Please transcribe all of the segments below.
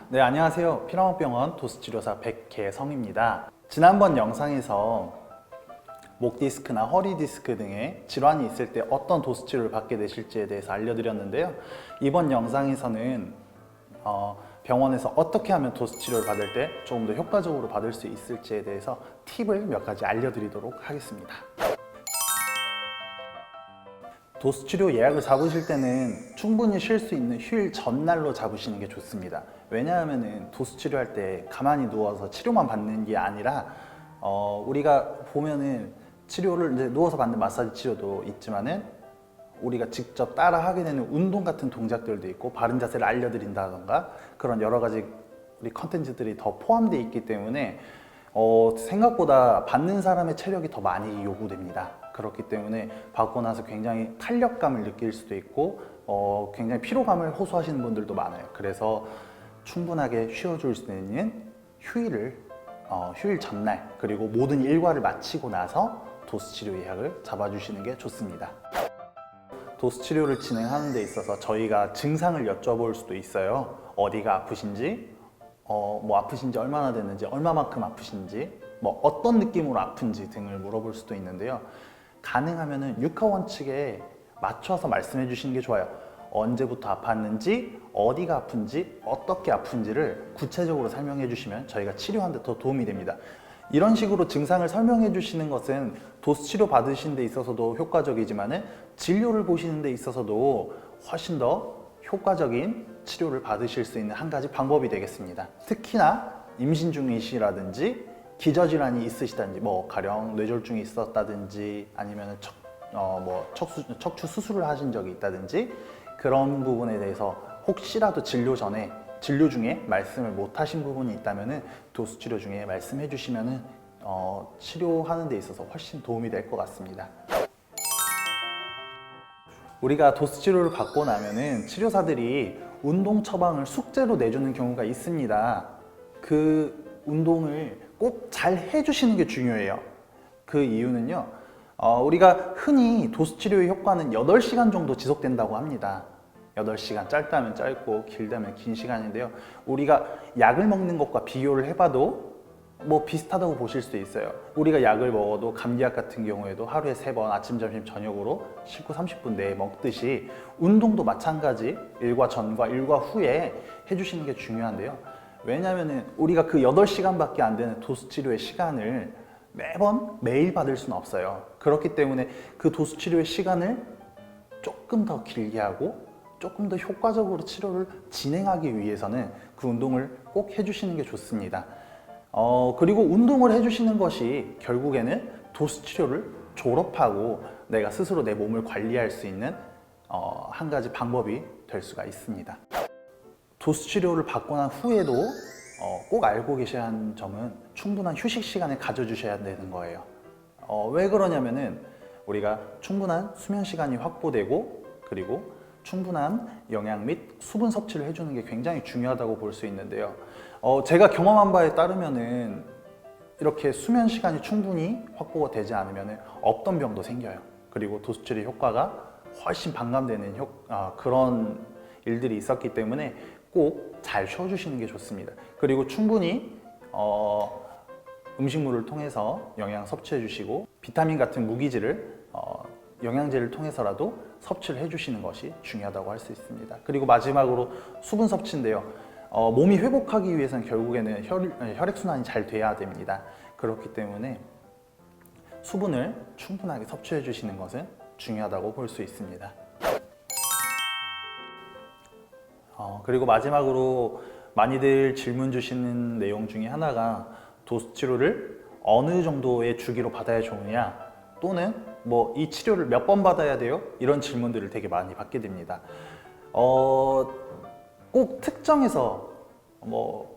네, 안녕하세요. 피라몬병원 도수치료사 백계성입니다. 지난번 영상에서 목 디스크나 허리 디스크 등의 질환이 있을 때 어떤 도수치료를 받게 되실지에 대해서 알려드렸는데요. 이번 영상에서는 병원에서 어떻게 하면 도수치료를 받을 때 조금 더 효과적으로 받을 수 있을지에 대해서 팁을 몇 가지 알려드리도록 하겠습니다. 도수치료 예약을 잡으실 때는 충분히 쉴 수 있는 휴일 전날로 잡으시는 게 좋습니다. 왜냐하면 도수치료할 때 가만히 누워서 치료만 받는 게 아니라 우리가 보면은 치료를 이제 누워서 받는 마사지 치료도 있지만은 우리가 직접 따라 하게 되는 운동 같은 동작들도 있고 바른 자세를 알려드린다던가 그런 여러 가지 우리 컨텐츠들이 더 포함되어 있기 때문에 생각보다 받는 사람의 체력이 더 많이 요구됩니다. 그렇기 때문에 받고 나서 굉장히 탄력감을 느낄 수도 있고 굉장히 피로감을 호소하시는 분들도 많아요. 그래서 충분하게 쉬어줄 수 있는 휴일 전날 그리고 모든 일과를 마치고 나서 도수치료 예약을 잡아주시는 게 좋습니다. 도수치료를 진행하는 데 있어서 저희가 증상을 여쭤볼 수도 있어요. 어디가 아프신지, 아프신지 얼마나 됐는지, 얼마만큼 아프신지, 어떤 느낌으로 아픈지 등을 물어볼 수도 있는데요. 가능하면은 육하원 측에 맞춰서 말씀해 주시는 게 좋아요. 언제부터 아팠는지, 어디가 아픈지, 어떻게 아픈지를 구체적으로 설명해 주시면 저희가 치료하는 데 더 도움이 됩니다. 이런 식으로 증상을 설명해 주시는 것은 도수치료 받으시는 데 있어서도 효과적이지만은 진료를 보시는 데 있어서도 훨씬 더 효과적인 치료를 받으실 수 있는 한 가지 방법이 되겠습니다. 특히나 임신 중이시라든지 기저질환이 있으시다든지 가령 뇌졸중이 있었다든지 아니면 척추 수술을 하신 적이 있다든지 그런 부분에 대해서 혹시라도 진료 중에 말씀을 못 하신 부분이 있다면 도수치료 중에 말씀해 주시면 치료하는 데 있어서 훨씬 도움이 될 것 같습니다. 우리가 도수치료를 받고 나면은 치료사들이 운동 처방을 숙제로 내주는 경우가 있습니다. 그 운동을 꼭 잘 해주시는 게 중요해요. 그 이유는요, 우리가 흔히 도수치료의 효과는 8시간 정도 지속된다고 합니다. 8시간, 짧다면 짧고 길다면 긴 시간인데요. 우리가 약을 먹는 것과 비교를 해봐도 비슷하다고 보실 수 있어요. 우리가 약을 먹어도 감기약 같은 경우에도 하루에 3번 아침, 점심, 저녁으로 식후 30분 내에 먹듯이 운동도 마찬가지 일과 전과 일과 후에 해주시는 게 중요한데요. 왜냐하면 우리가 그 8시간밖에 안 되는 도수치료의 시간을 매일 받을 수는 없어요. 그렇기 때문에 그 도수치료의 시간을 조금 더 길게 하고 조금 더 효과적으로 치료를 진행하기 위해서는 그 운동을 꼭 해주시는 게 좋습니다. 그리고 운동을 해주시는 것이 결국에는 도수치료를 졸업하고 내가 스스로 내 몸을 관리할 수 있는 한 가지 방법이 될 수가 있습니다. 도수치료를 받고 난 후에도 꼭 알고 계셔야 하는 점은 충분한 휴식 시간을 가져주셔야 되는 거예요. 왜 그러냐면은 우리가 충분한 수면 시간이 확보되고 그리고 충분한 영양 및 수분 섭취를 해주는 게 굉장히 중요하다고 볼 수 있는데요. 제가 경험한 바에 따르면은 이렇게 수면 시간이 충분히 확보가 되지 않으면은 없던 병도 생겨요. 그리고 도수치료 효과가 훨씬 반감되는 그런 일들이 있었기 때문에 꼭 잘 쉬어주시는 게 좋습니다. 그리고 충분히 음식물을 통해서 영양 섭취해 주시고 비타민 같은 무기질을 영양제를 통해서라도 섭취를 해주시는 것이 중요하다고 할 수 있습니다. 그리고 마지막으로 수분 섭취인데요. 몸이 회복하기 위해서는 결국에는 혈액순환이 잘 돼야 됩니다. 그렇기 때문에 수분을 충분하게 섭취해 주시는 것은 중요하다고 볼 수 있습니다. 그리고 마지막으로 많이들 질문 주시는 내용 중에 하나가 도수치료를 어느 정도의 주기로 받아야 좋으냐 또는 이 치료를 몇 번 받아야 돼요? 이런 질문들을 되게 많이 받게 됩니다. 꼭 특정해서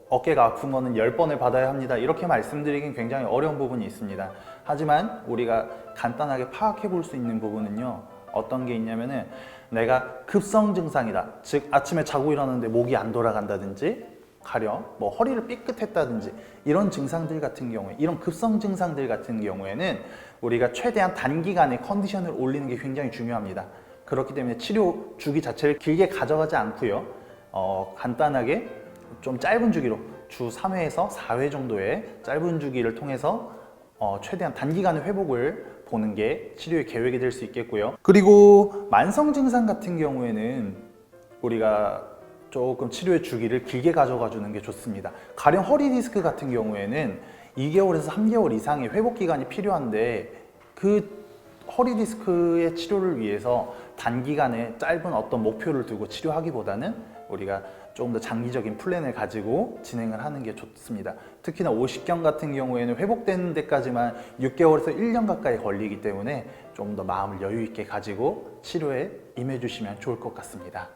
어깨가 아픈 거는 10번을 받아야 합니다. 이렇게 말씀드리긴 굉장히 어려운 부분이 있습니다. 하지만 우리가 간단하게 파악해 볼 수 있는 부분은요. 어떤 게 있냐면은 내가 급성 증상이다. 즉 아침에 자고 일어났는데 목이 안 돌아간다든지 가령 허리를 삐끗했다든지 이런 증상들 같은 경우에 이런 급성 증상들 같은 경우에는 우리가 최대한 단기간에 컨디션을 올리는 게 굉장히 중요합니다. 그렇기 때문에 치료 주기 자체를 길게 가져가지 않고요. 간단하게 좀 짧은 주기로 주 3회에서 4회 정도의 짧은 주기를 통해서 최대한 단기간의 회복을 보는 게 치료의 계획이 될 수 있겠고요. 그리고 만성 증상 같은 경우에는 우리가 조금 치료의 주기를 길게 가져가 주는 게 좋습니다. 가령 허리 디스크 같은 경우에는 2개월에서 3개월 이상의 회복 기간이 필요한데 그 허리 디스크의 치료를 위해서 단기간에 짧은 어떤 목표를 두고 치료하기보다는 우리가 조금 더 장기적인 플랜을 가지고 진행을 하는 게 좋습니다. 특히나 오십견 같은 경우에는 회복되는 데까지만 6개월에서 1년 가까이 걸리기 때문에 좀 더 마음을 여유 있게 가지고 치료에 임해 주시면 좋을 것 같습니다.